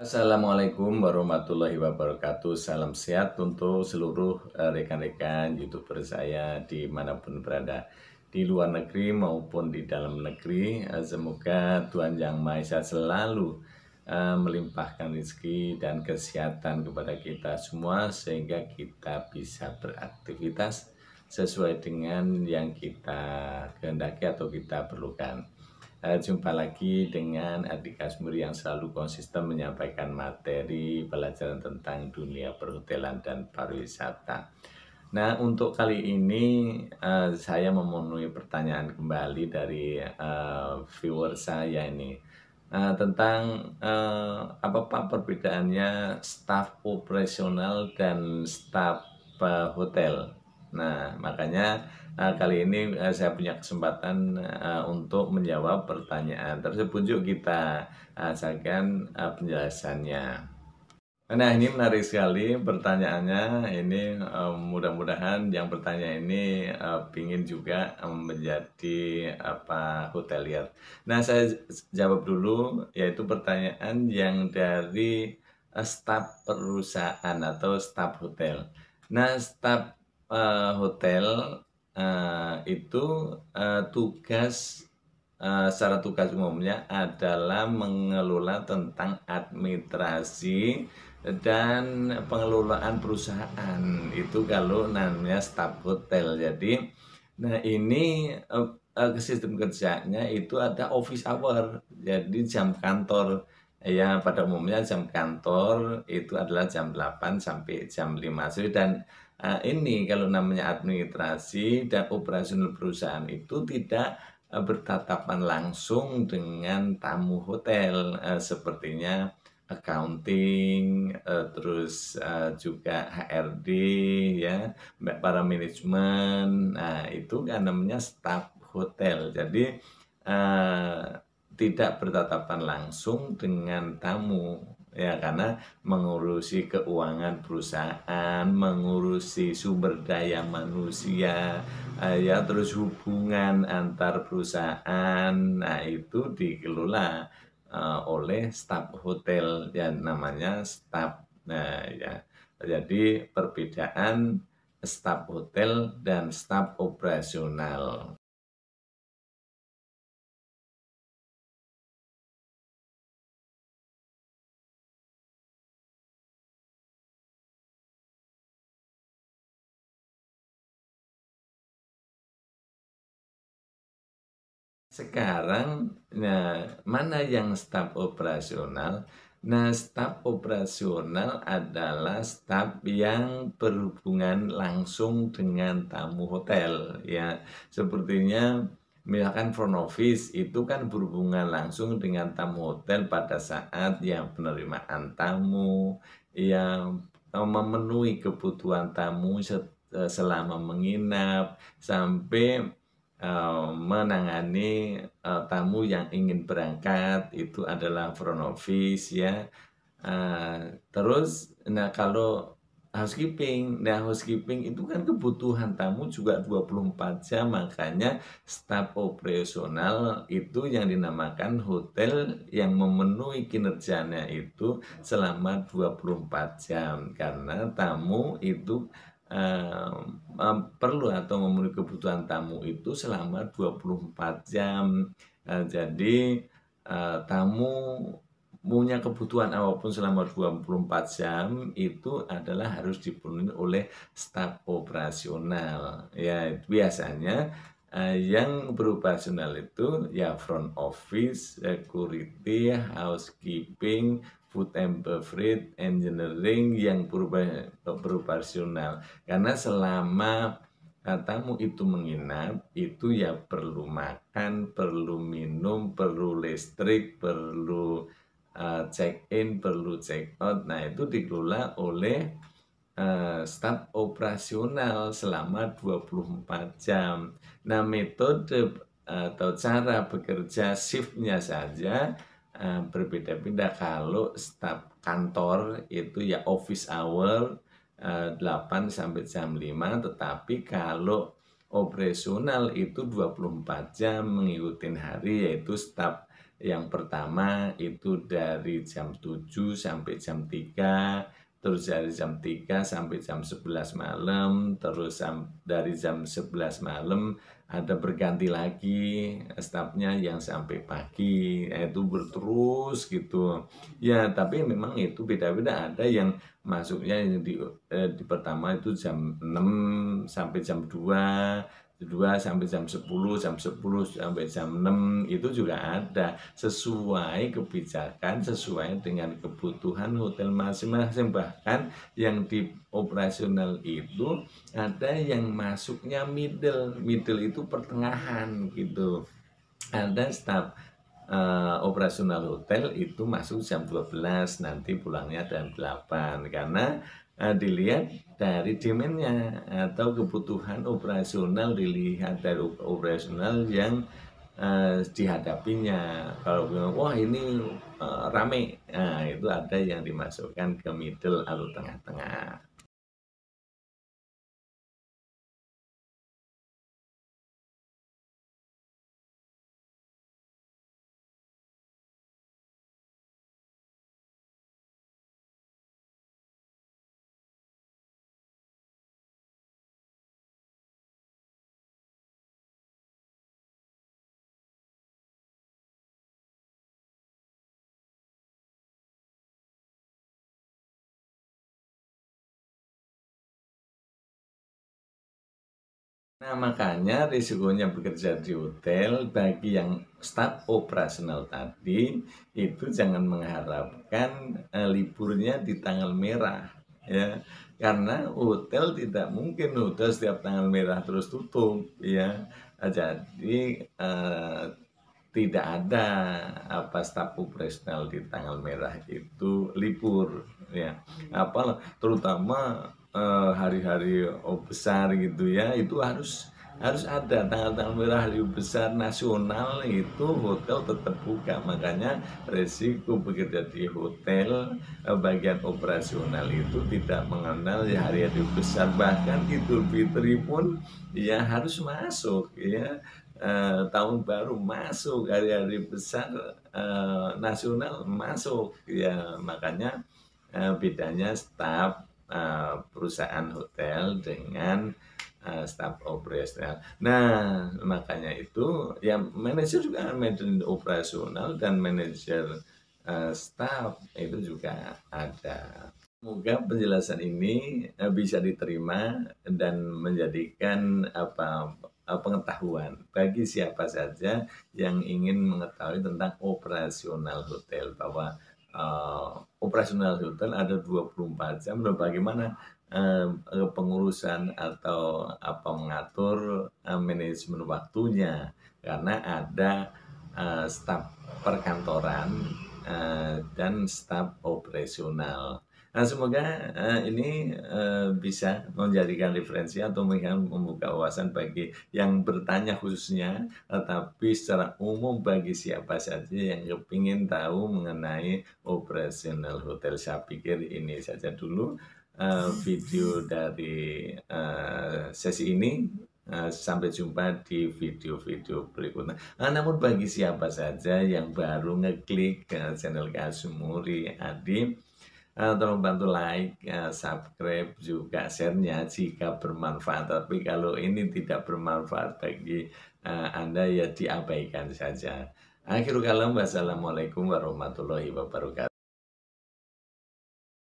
Assalamualaikum warahmatullahi wabarakatuh. Salam sehat untuk seluruh rekan-rekan YouTuber saya dimanapun berada, di luar negeri maupun di dalam negeri. Semoga Tuhan Yang Maha Esa selalu melimpahkan rezeki dan kesehatan kepada kita semua, sehingga kita bisa beraktivitas sesuai dengan yang kita kehendaki atau kita perlukan. Jumpa lagi dengan Adik Kasmur yang selalu konsisten menyampaikan materi pelajaran tentang dunia perhotelan dan pariwisata. Nah, untuk kali ini saya memenuhi pertanyaan kembali dari viewer saya ini tentang apa Pak perbedaannya staf operasional dan staf hotel. Nah, makanya kali ini saya punya kesempatan untuk menjawab pertanyaan tersebut. Yuk kita saksikan penjelasannya. Nah, ini menarik sekali pertanyaannya. Ini mudah-mudahan yang bertanya ini ingin juga menjadi hotelier. Nah, saya jawab dulu, yaitu pertanyaan yang dari staf perusahaan atau staf hotel. Nah, staf hotel itu tugas secara tugas umumnya adalah mengelola tentang administrasi dan pengelolaan perusahaan. Itu kalau namanya staf hotel. Jadi, nah ini sistem kerjanya itu ada office hour. Jadi jam kantor, ya pada umumnya jam kantor itu adalah jam 8 sampai jam 5 sore. Dan ini kalau namanya administrasi dan operasional perusahaan itu tidak bertatapan langsung dengan tamu hotel, sepertinya accounting, terus juga HRD, ya, para manajemen. Nah, itu kan namanya staf hotel. Jadi eh, tidak bertatapan langsung dengan tamu, ya, karena mengurusi keuangan perusahaan, mengurusi sumber daya manusia, ya, terus hubungan antar perusahaan. Nah, itu dikelola oleh staf hotel, ya, namanya staf. Nah, ya, jadi perbedaan staf hotel dan staf operasional. Sekarang, nah, mana yang staf operasional? Nah, staf operasional adalah staf yang berhubungan langsung dengan tamu hotel, ya. Sepertinya misalkan front office itu kan berhubungan langsung dengan tamu hotel pada saat yang penerimaan tamu, yang memenuhi kebutuhan tamu selama menginap, sampai menangani tamu yang ingin berangkat. Itu adalah front office, ya. Terus, nah, kalau housekeeping itu kan kebutuhan tamu juga 24 jam. Makanya staf operasional itu yang dinamakan hotel yang memenuhi kinerjanya itu selama 24 jam, karena tamu itu perlu atau memenuhi kebutuhan tamu itu selama 24 jam. Jadi tamu punya kebutuhan apapun selama 24 jam itu adalah harus dipenuhi oleh staf operasional. Ya, biasanya yang beroperasional itu ya front office, security, housekeeping, food and beverage, engineering yang beroperasional. Karena selama tamu itu menginap, itu ya perlu makan, perlu minum, perlu listrik, perlu check in, perlu check out. Nah, itu dikelola oleh staf operasional selama 24 jam. Nah, metode atau cara bekerja shiftnya saja berbeda-beda. Kalau staf kantor itu ya office hour 8 sampai jam 5, tetapi kalau operasional itu 24 jam mengikuti hari, yaitu staf Yang pertama itu dari jam 7 sampai jam 3, terus dari jam 3 sampai jam 11 malam, terus dari jam 11 malam ada berganti lagi stafnya yang sampai pagi, itu berterus gitu. Ya, tapi memang itu beda-beda, ada yang masuknya di pertama itu jam 6 sampai jam 2 sampai jam 10 sampai jam 6 itu juga ada, sesuai kebijakan, sesuai dengan kebutuhan hotel masing-masing. Bahkan yang di operasional itu ada yang masuknya middle itu pertengahan gitu. Ada staf operasional hotel itu masuk jam 12, nanti pulangnya jam 8, karena dilihat dari demand-nya atau kebutuhan operasional, dilihat dari operasional yang dihadapinya. Kalau wah ini rame, nah itu ada yang dimasukkan ke middle atau tengah-tengah. Nah, makanya risikonya bekerja di hotel bagi yang staf operasional tadi itu jangan mengharapkan liburnya di tanggal merah, ya. Karena hotel tidak mungkin hotel setiap tanggal merah terus tutup, ya. Jadi tidak ada staf operasional di tanggal merah itu libur, ya. Apa terutama hari-hari besar gitu ya, itu harus ada tanggal-tanggal merah, hari besar nasional itu hotel tetap buka. Makanya resiko bekerja di hotel bagian operasional itu tidak mengenal ya hari-hari besar, bahkan Idul Fitri pun ya harus masuk, ya. Tahun baru masuk, hari-hari besar nasional masuk, ya. Makanya bedanya staf perusahaan hotel dengan staf operasional. Nah, makanya itu ya manajer juga, manajer operasional dan manajer staf itu juga ada. Semoga penjelasan ini bisa diterima dan menjadikan pengetahuan bagi siapa saja yang ingin mengetahui tentang operasional hotel, bahwa operasional hotel ada 24 jam. Dan bagaimana pengurusan atau mengatur manajemen waktunya, karena ada staf perkantoran dan staf operasional. Nah, semoga ini bisa menjadikan referensi atau membuka wawasan bagi yang bertanya khususnya, tetapi secara umum bagi siapa saja yang ingin tahu mengenai operasional hotel. Saya pikir ini saja dulu video dari sesi ini. Sampai jumpa di video-video berikutnya. Namun bagi siapa saja yang baru ngeklik channel Kasumuri Adi, tolong bantu like, subscribe, juga share-nya jika bermanfaat. Tapi kalau ini tidak bermanfaat bagi Anda, ya diabaikan saja. Akhirul kalam, wassalamualaikum warahmatullahi wabarakatuh.